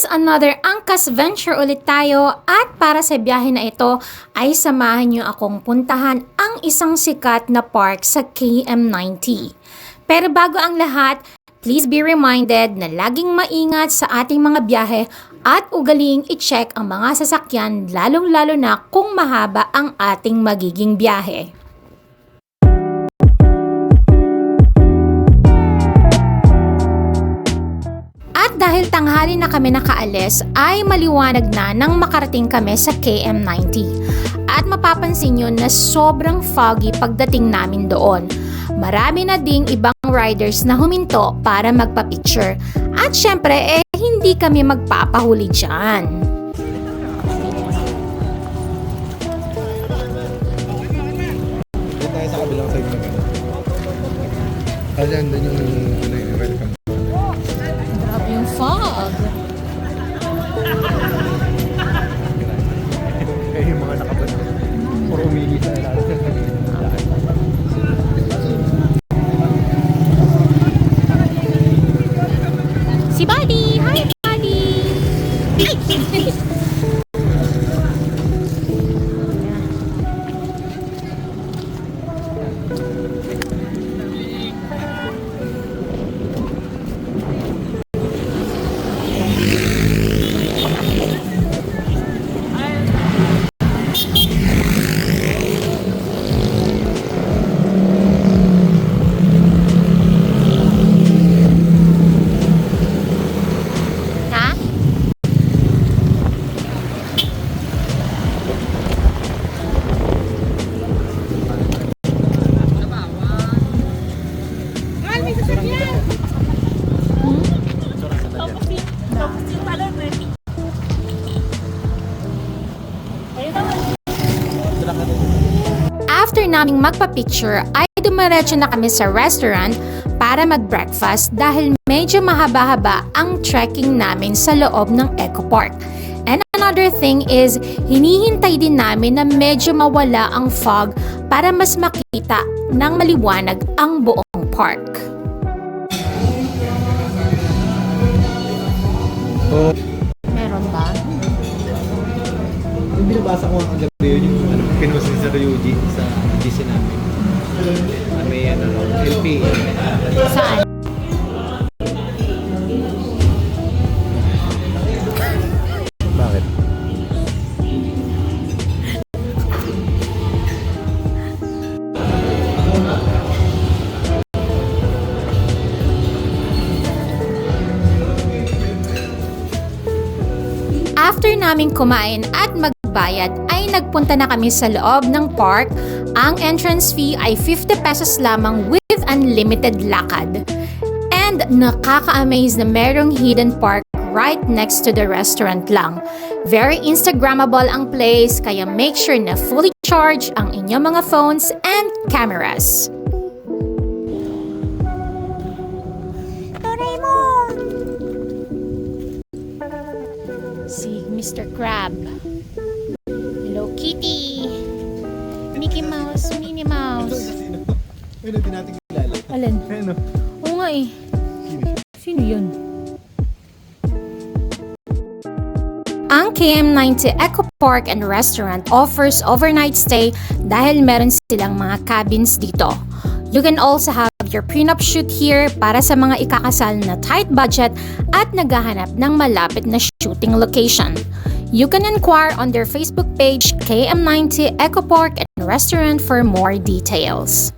It's another angkas venture ulit tayo at para sa biyahe na ito ay samahan niyo akong puntahan ang isang sikat na park sa KM90. Pero bago ang lahat, please be reminded na laging maingat sa ating mga biyahe at ugaling i-check ang mga sasakyan lalong-lalo na kung mahaba ang ating magiging biyahe. At dahil tanghali na kami nakaalis ay maliwanag na nang makarating kami sa KM90. At mapapansin nyo na sobrang foggy pagdating namin doon. Marami na ding ibang riders na huminto para magpa-picture. At syempre hindi kami magpapahuli dyan. Dito tayo sa kabilang side na gano'n. Kasi andun yung welcome. Grabe yung fog. Eh, yung mga nakapagod. Puro umili sa ilalim. Si Buddy! Hi, Buddy! After naming magpa-picture ay dumiretso na kami sa restaurant para mag-breakfast dahil medyo mahaba-haba ang trekking namin sa loob ng Eco Park. And another thing is, hinihintay din namin na medyo mawala ang fog para mas makita ng maliwanag ang buong park. Oh, Meron ba? yung binabasa ko ang gabi yun, yung pinost ni Sir Yuji sa GC namin. May LP. Saan? Bakit? After naming kumain at magbayad ay nagpunta na kami sa loob ng park. Ang entrance fee ay 50 pesos lamang with unlimited lakad. And nakaka-amaze na merong hidden park right next to the restaurant lang. Very Instagrammable ang place kaya make sure na fully charge ang inyong mga phones and cameras. Si Mr. Crab. Hello Kitty. Mickey Mouse, Minnie Mouse. Ayun, hindi natin kilala. Alin? Ayun, Oo nga eh. Sino yun? Ang KM90 Eco Park and Restaurant offers overnight stay dahil meron silang mga cabins dito. You can also have your prenup shoot here para sa mga ikakasal na tight budget at naghahanap ng malapit na shooting location. You can inquire on their Facebook page KM90 Eco Park and Restaurant for more details.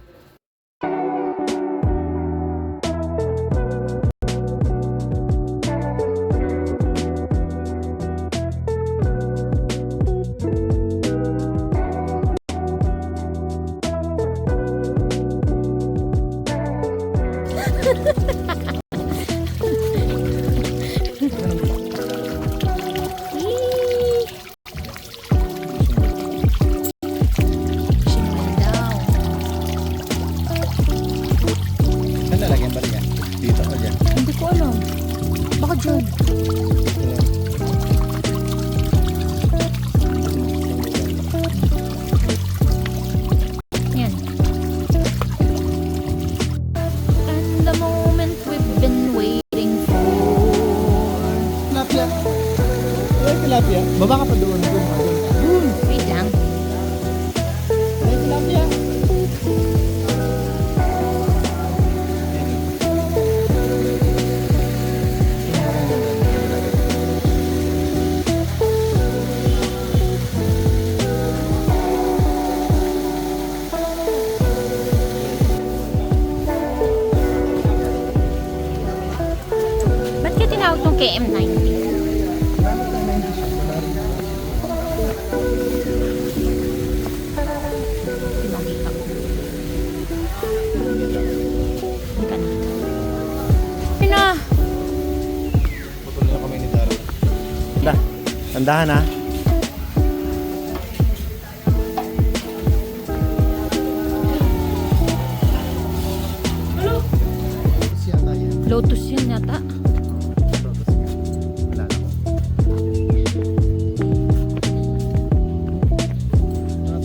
tilapia. Baba ka pa doon. Wait lang. May tilapia. Ba't ka tinawag tong KM90? Pinakita ko. Hindi ka na. Pina! Putol na kamay ni Dara. Tandahan ha. Siya tayo. Lotus yun yata. Wala na.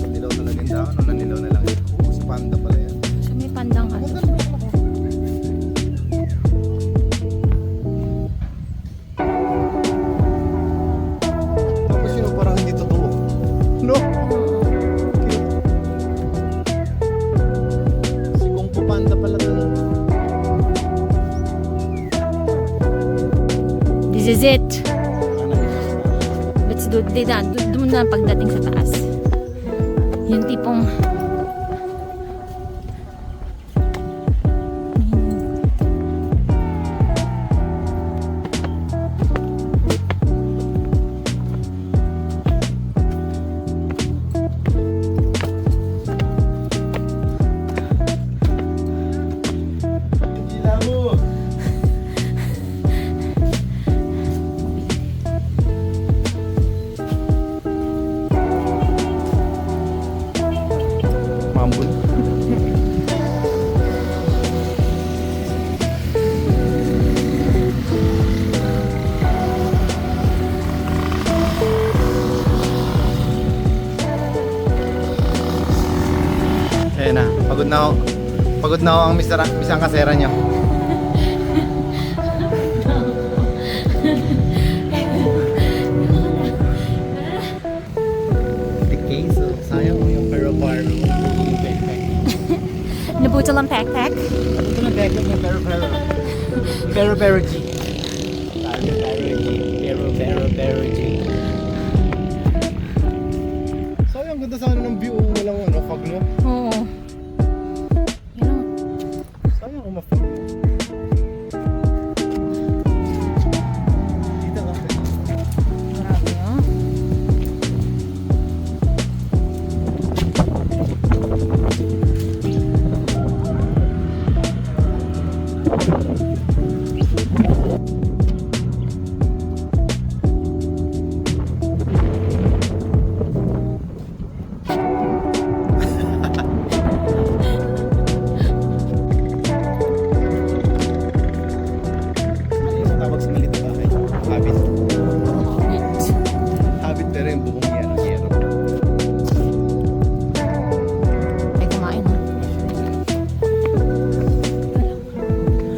Nilaw talaga yung dahon o nanilaw na lang yun? Mas panda pala yan. So may pandang ano. Tapos yun parang hindi totoo. No? Cute. Si Kung Fu Panda pala to. This is it. Let's do it. Doon na pagdating sa taas. Yung tipong Gila mo. Mambul. Ayan na, pagod na ako. Pagod na ako ang misang kasera nyo. Decay, so sayang mo yung paro-paro. Yung pek-pek. nabutol ang pek-pek. Ito na pek-pek yung paro-paro. Paro-paro G. Paro-paro G. Paro-paro G. Sayang ganda sana ng view. Walang ano, fog no? Oo. Yan ang Sayang kung ma-fog. Dito ka. grabe ah. Ano yung tawag sa maliit na bahay? Habit. Habit pero yung bubong yan. Yero. Ay, kumain mo.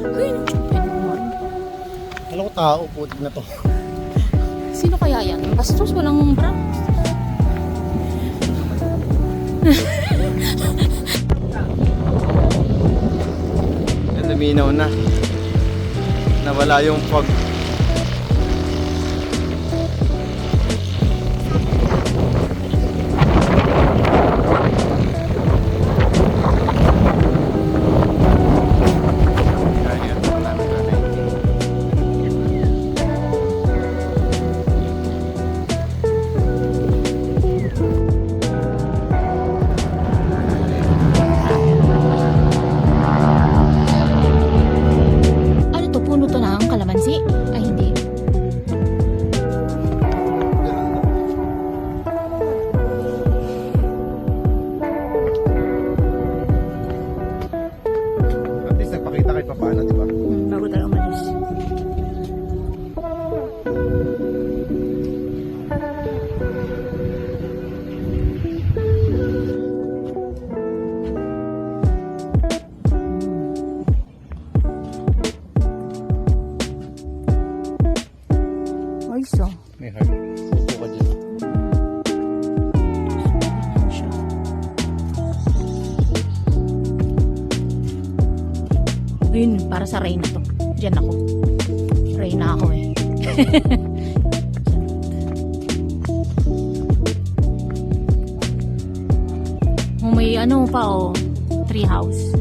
Uy, pwede kumain. Alam ko tao, putik na to. Sino kaya yan? Bastos, walang bra. Yan, luminaw na. Nawala yung fog. Ayan, marami na rin. Ano to? Puno to ng kalamansi? Ay, hindi. At least nagpakita kahit pa paano, di ba? Bago tayo umalis. Ay, so. May heart. pa dyan. Ayun, para sa Reyna to. Diyan ako. Reyna ako eh. May ano pa oh, tree house.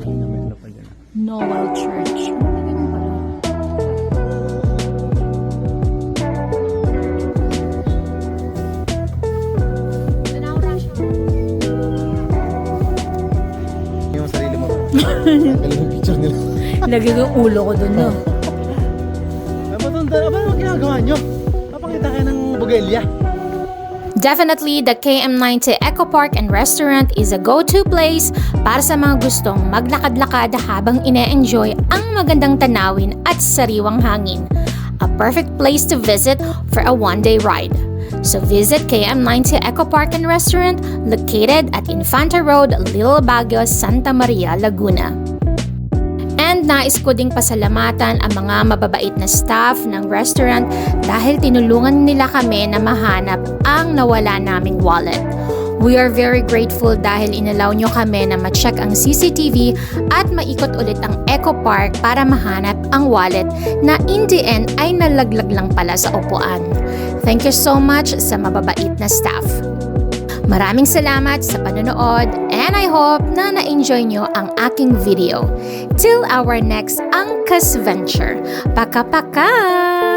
Meron pa dyan. Noel Church. Ganun pala. Yung sarili mo. Galing yung picture nila. Lagay yung ulo ko dun no. Ano ang ginagawa nyo? Papakita kayo ng bugelya. Definitely, the KM90 Eco Park and Restaurant is a go-to place para sa mga gustong maglakad-lakad habang ine-enjoy ang magandang tanawin at sariwang hangin. A perfect place to visit for a one-day ride. So visit KM90 Eco Park and Restaurant located at Infanta Road, Little Baguio, Santa Maria, Laguna. And nais ko ding pasalamatan ang mga mababait na staff ng restaurant dahil tinulungan nila kami na mahanap ang nawala naming wallet. We are very grateful dahil inalaw nyo kami na ma-check ang CCTV at maikot ulit ang Eco Park para mahanap ang wallet na in the end ay nalaglag lang pala sa upuan. Thank you so much sa mababait na staff. Maraming salamat sa panonood and I hope na na-enjoy nyo ang aking video. Till our next Angkas Venture. Paka-paka!